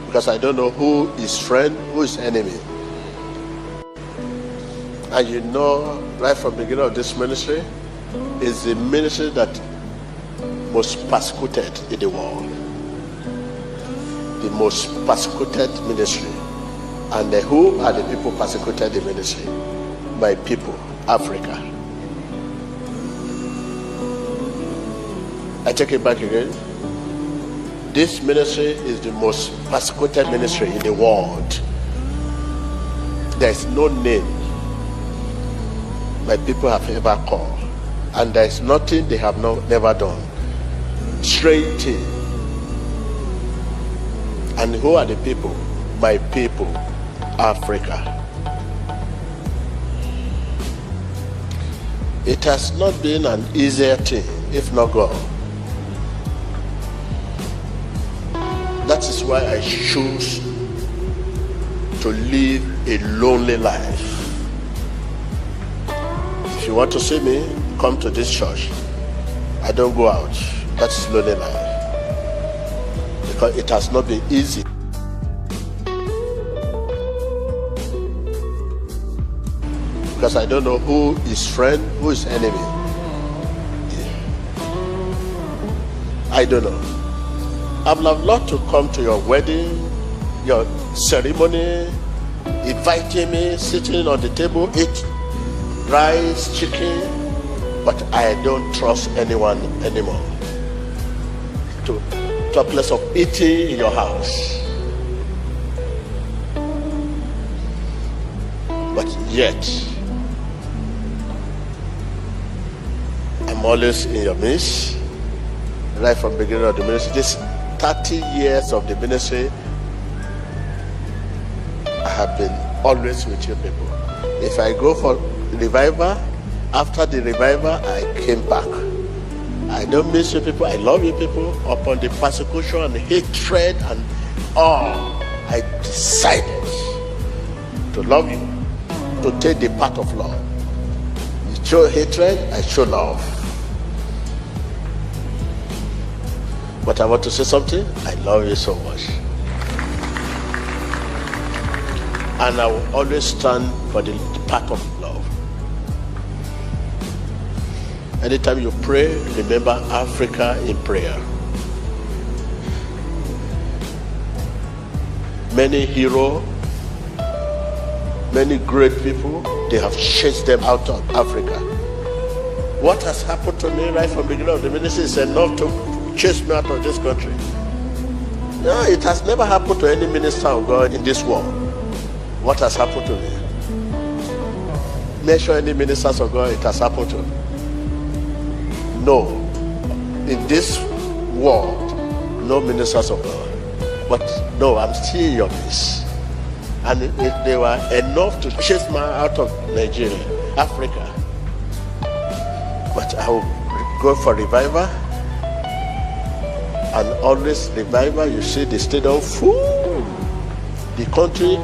Because I don't know who is friend, who is enemy. And you know, right from the beginning of this ministry, is the ministry that most persecuted in the world. The most persecuted ministry. And who are the people persecuted in ministry? My people, Africa. I take it back again. This ministry is the most persecuted ministry in the world. There is no name my people have ever called, and there is nothing they have never done. Straight thing. And who are the people? My people, Africa. It has not been an easier thing, if not God. That is why I choose to live a lonely life. If you want to see me, come to this church. I don't go out. That's lonely life. Because it has not been easy. Because I don't know who is friend, who is enemy. I don't know. I would have loved to come to your wedding, your ceremony, inviting me, sitting on the table, eat rice, chicken, but I don't trust anyone anymore. To a place of eating in your house. But yet, I'm always in your midst, right from the beginning of the ministry. This 30 years of the ministry, I have been always with you people. If I go for revival, after the revival, I came back. I don't miss you people, I love you people. Upon the persecution and hatred and all, I decided to love you, to take the path of love. You show hatred, I show love. But I want to say something. I love you so much. And I will always stand for the path of love. Anytime you pray, remember Africa in prayer. Many heroes, many great people, they have chased them out of Africa. What has happened to me right from the beginning of the ministry is enough to chase me out of this country. No, it has never happened to any minister of God in this world. What has happened to me? Mention any ministers of God it has happened to. No. In this world, no ministers of God. But no, I'm still in your midst. And they were enough to chase me out of Nigeria, Africa. But I will go for revival. And always revival, you see the stadium full. The country,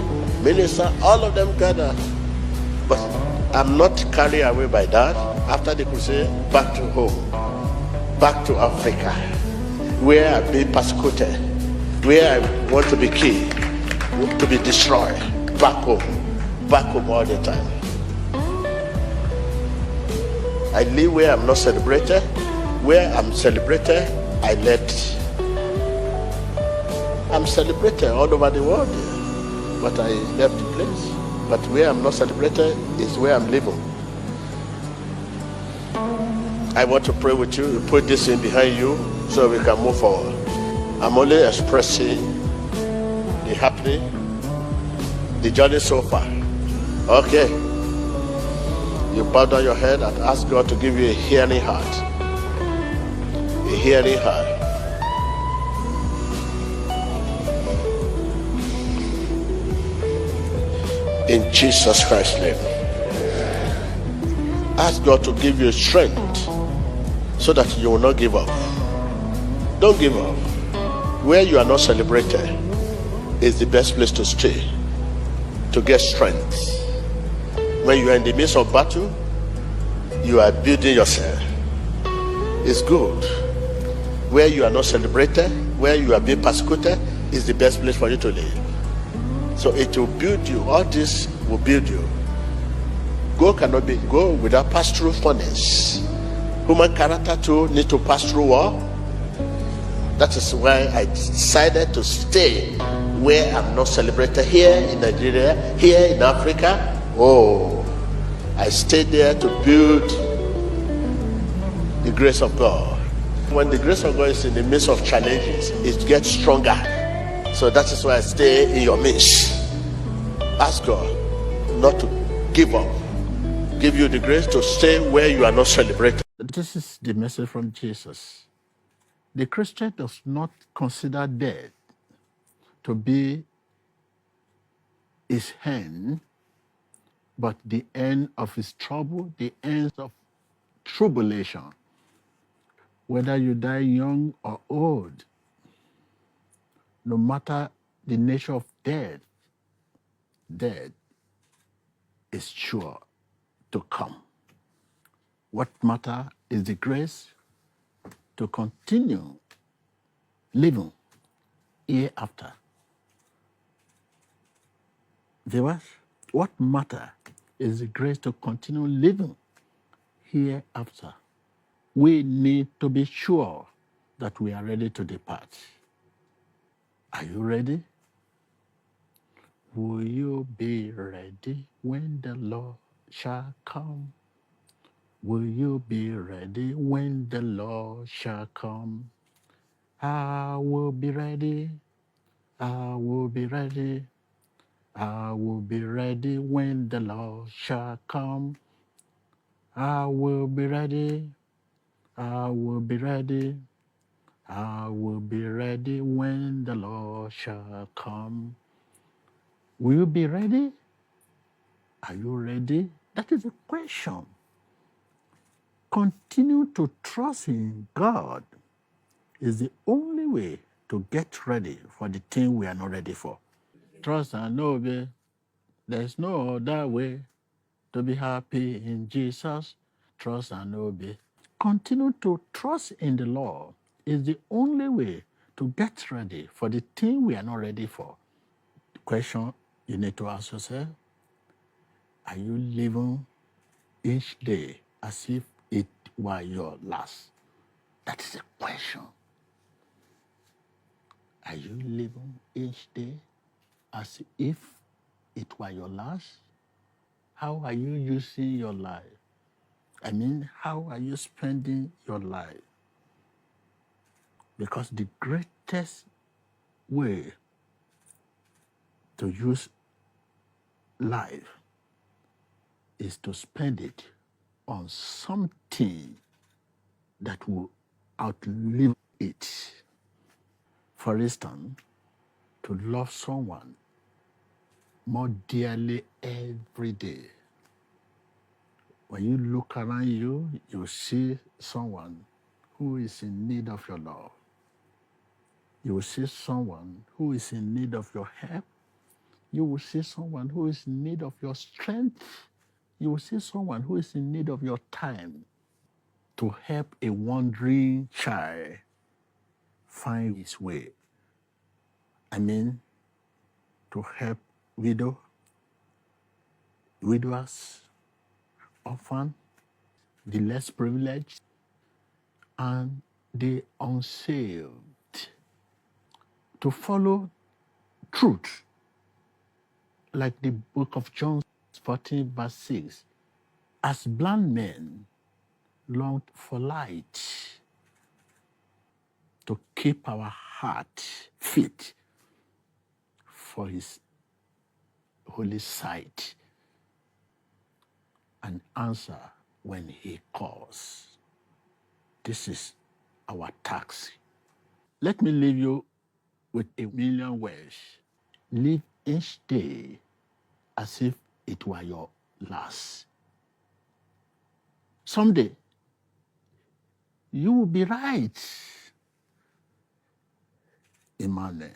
minister, all of them gather. But I'm not carried away by that. After the crusade, back to home. Back to Africa. Where I've been persecuted. Where I want to be killed. To be destroyed. Back home. Back home all the time. I live where I'm not celebrated. Where I'm celebrated, I'm celebrated all over the world, but I left the place. But where I'm not celebrated is where I'm living. I want to pray with you. Put this in behind you so we can move forward. I'm only expressing the happening, the journey so far. Okay. You bow down your head and ask God to give you a hearing heart. A hearing heart. In Jesus Christ's name. Ask God to give you strength so that you will not give up. Don't give up. Where you are not celebrated is the best place to stay, to get strength. When you are in the midst of battle, you are building yourself. It's good. Where you are not celebrated, where you are being persecuted, is the best place for you to live. So it will build you. All this will build you. Gold cannot be gold without pass through furnace. Human character too need to pass through war. That is why I decided to stay where I'm not celebrated, here in Nigeria, here in Africa. Oh, I stayed there to build the grace of God. When the grace of God is in the midst of challenges, it gets stronger. So that is why I stay in your midst. Ask God not to give up. Give you the grace to stay where you are not celebrated. This is the message from Jesus. The Christian does not consider death to be his end, but the end of his trouble, the end of tribulation. Whether you die young or old, no matter the nature of death, death is sure to come. What matter is the grace to continue living hereafter. Viewers, what matter is the grace to continue living hereafter. We need to be sure that we are ready to depart. Are you ready? Will you be ready when the Lord shall come? Will you be ready when the Lord shall come? I will be ready. I will be ready. I will be ready when the Lord shall come. I will be ready. I will be ready. I will be ready when the Lord shall come. Will you be ready? Are you ready? That is the question. Continue to trust in God is the only way to get ready for the thing we are not ready for. Trust and obey. There's no other way to be happy in Jesus. Trust and obey. Continue to trust in the Lord is the only way to get ready for the thing we are not ready for. The question you need to ask yourself, are you living each day as if it were your last? That is the question. Are you living each day as if it were your last? How are you using your life? I mean, how are you spending your life? Because the greatest way to use life is to spend it on something that will outlive it. For instance, to love someone more dearly every day. When you look around you, you see someone who is in need of your love. You will see someone who is in need of your help. You will see someone who is in need of your strength. You will see someone who is in need of your time to help a wandering child find his way. I mean, to help widowers, orphans, the less privileged, and the unsaved. To follow truth, like the book of John 14, verse 6. As blind men long for light, to keep our heart fit for his holy sight and answer when he calls. This is our task. Let me leave you with a million words. Live each day as if it were your last. Someday, you will be right, Emmanuel.